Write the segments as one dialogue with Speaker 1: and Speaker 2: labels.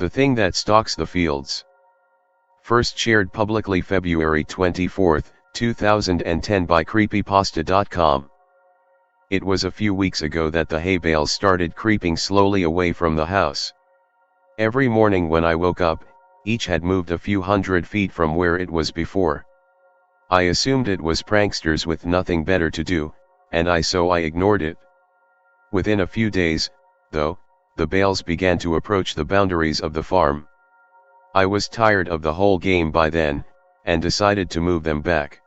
Speaker 1: The thing that stalks the fields. First shared publicly February 24, 2010 by creepypasta.com. It was a few weeks ago that the hay bales started creeping slowly away from the house. Every morning when I woke up, each had moved a few hundred feet from where it was before. I assumed it was pranksters with nothing better to do, and so I ignored it. Within a few days, though, the bales began to approach the boundaries of the farm. I was tired of the whole game by then, and decided to move them back.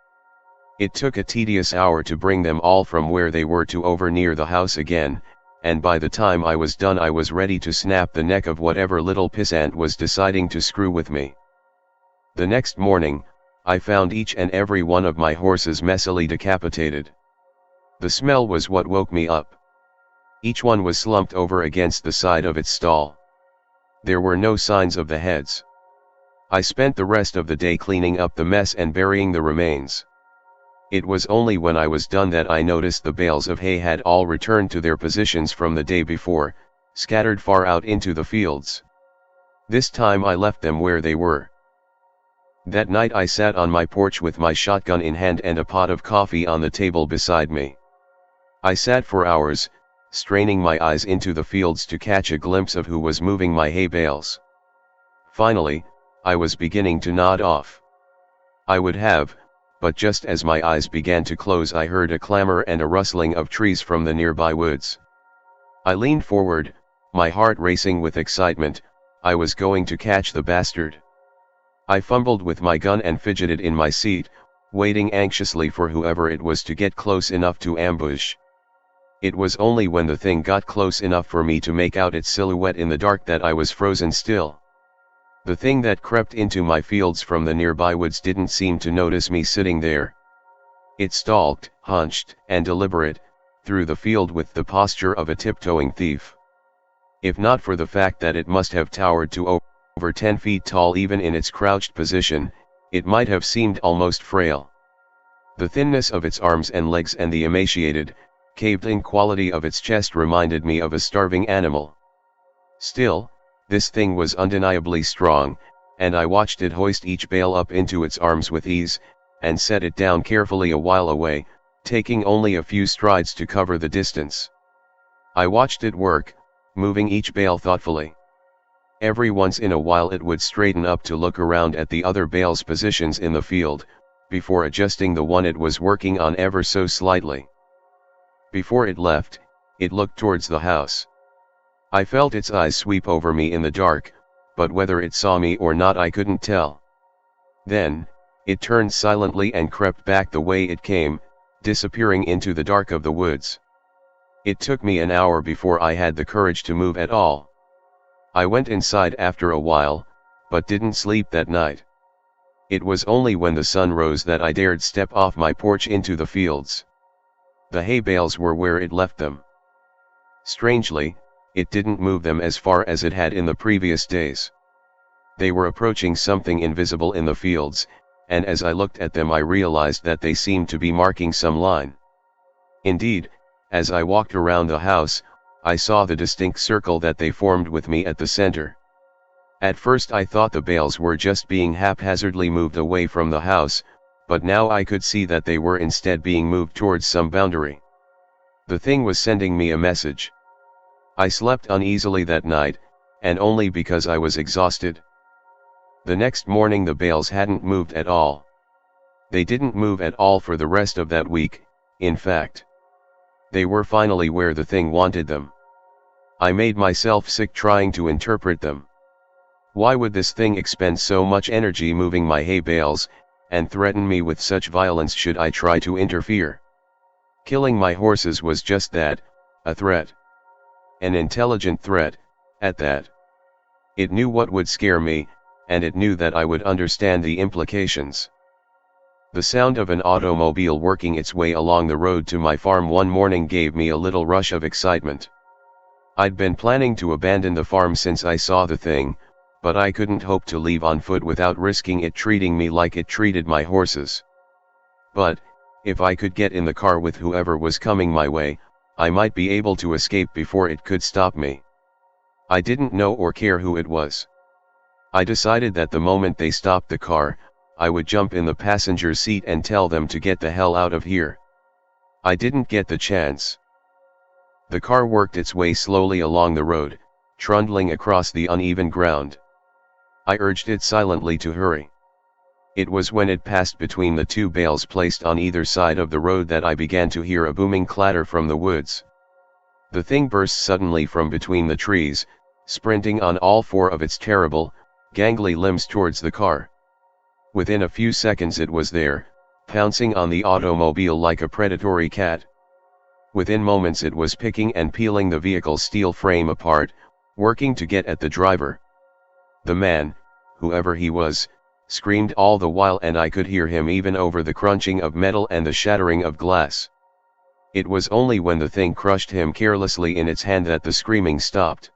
Speaker 1: It took a tedious hour to bring them all from where they were to over near the house again, and by the time I was done I was ready to snap the neck of whatever little pissant was deciding to screw with me. The next morning, I found each and every one of my horses messily decapitated. The smell was what woke me up. Each one was slumped over against the side of its stall. There were no signs of the heads. I spent the rest of the day cleaning up the mess and burying the remains. It was only when I was done that I noticed the bales of hay had all returned to their positions from the day before, scattered far out into the fields. This time I left them where they were. That night I sat on my porch with my shotgun in hand and a pot of coffee on the table beside me. I sat for hours, straining my eyes into the fields to catch a glimpse of who was moving my hay bales. Finally, I was beginning to nod off. I would have, but just as my eyes began to close I heard a clamor and a rustling of trees from the nearby woods. I leaned forward, my heart racing with excitement. I was going to catch the bastard. I fumbled with my gun and fidgeted in my seat, waiting anxiously for whoever it was to get close enough to ambush. It was only when the thing got close enough for me to make out its silhouette in the dark that I was frozen still. The thing that crept into my fields from the nearby woods didn't seem to notice me sitting there. It stalked, hunched, and deliberate, through the field with the posture of a tiptoeing thief. If not for the fact that it must have towered to over 10 feet tall even in its crouched position, it might have seemed almost frail. The thinness of its arms and legs and the emaciated, caved-in quality of its chest reminded me of a starving animal. Still, this thing was undeniably strong, and I watched it hoist each bale up into its arms with ease, and set it down carefully a while away, taking only a few strides to cover the distance. I watched it work, moving each bale thoughtfully. Every once in a while it would straighten up to look around at the other bales' positions in the field, before adjusting the one it was working on ever so slightly. Before it left, it looked towards the house. I felt its eyes sweep over me in the dark, but whether it saw me or not I couldn't tell. Then, it turned silently and crept back the way it came, disappearing into the dark of the woods. It took me an hour before I had the courage to move at all. I went inside after a while, but didn't sleep that night. It was only when the sun rose that I dared step off my porch into the fields. The hay bales were where it left them. Strangely, it didn't move them as far as it had in the previous days. They were approaching something invisible in the fields, and as I looked at them I realized that they seemed to be marking some line. Indeed, as I walked around the house, I saw the distinct circle that they formed with me at the center. At first I thought the bales were just being haphazardly moved away from the house, but now I could see that they were instead being moved towards some boundary. The thing was sending me a message. I slept uneasily that night, and only because I was exhausted. The next morning the bales hadn't moved at all. They didn't move at all for the rest of that week, in fact. They were finally where the thing wanted them. I made myself sick trying to interpret them. Why would this thing expend so much energy moving my hay bales, and threaten me with such violence should I try to interfere? Killing my horses was just that, a threat. An intelligent threat, at that. It knew what would scare me, and it knew that I would understand the implications. The sound of an automobile working its way along the road to my farm one morning gave me a little rush of excitement. I'd been planning to abandon the farm since I saw the thing, but I couldn't hope to leave on foot without risking it treating me like it treated my horses. But, if I could get in the car with whoever was coming my way, I might be able to escape before it could stop me. I didn't know or care who it was. I decided that the moment they stopped the car, I would jump in the passenger seat and tell them to get the hell out of here. I didn't get the chance. The car worked its way slowly along the road, trundling across the uneven ground. I urged it silently to hurry. It was when it passed between the two bales placed on either side of the road that I began to hear a booming clatter from the woods. The thing burst suddenly from between the trees, sprinting on all four of its terrible, gangly limbs towards the car. Within a few seconds it was there, pouncing on the automobile like a predatory cat. Within moments it was picking and peeling the vehicle's steel frame apart, working to get at the driver. The man, whoever he was, screamed all the while, and I could hear him even over the crunching of metal and the shattering of glass. It was only when the thing crushed him carelessly in its hand that the screaming stopped.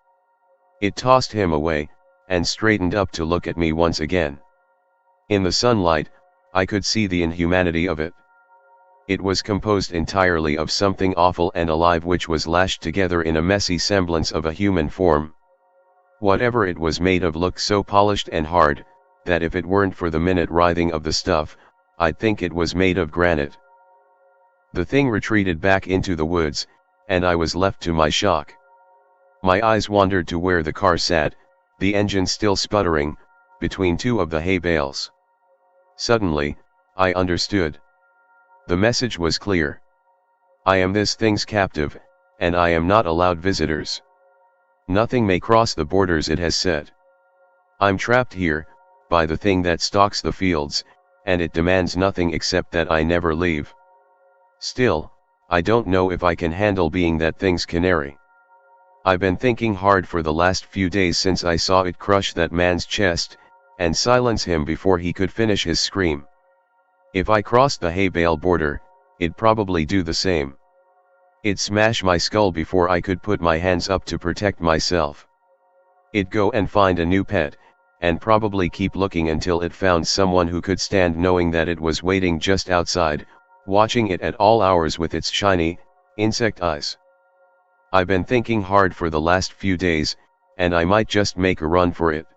Speaker 1: It tossed him away, and straightened up to look at me once again. In the sunlight, I could see the inhumanity of it. It was composed entirely of something awful and alive which was lashed together in a messy semblance of a human form. Whatever it was made of looked so polished and hard, that if it weren't for the minute writhing of the stuff, I'd think it was made of granite. The thing retreated back into the woods, and I was left to my shock. My eyes wandered to where the car sat, the engine still sputtering, between two of the hay bales. Suddenly, I understood. The message was clear. I am this thing's captive, and I am not allowed visitors. Nothing may cross the borders, it has said. I'm trapped here, by the thing that stalks the fields, and it demands nothing except that I never leave. Still, I don't know if I can handle being that thing's canary. I've been thinking hard for the last few days since I saw it crush that man's chest, and silence him before he could finish his scream. If I crossed the hay bale border, it'd probably do the same. It'd smash my skull before I could put my hands up to protect myself. It'd go and find a new pet, and probably keep looking until it found someone who could stand knowing that it was waiting just outside, watching it at all hours with its shiny, insect eyes. I've been thinking hard for the last few days, and I might just make a run for it.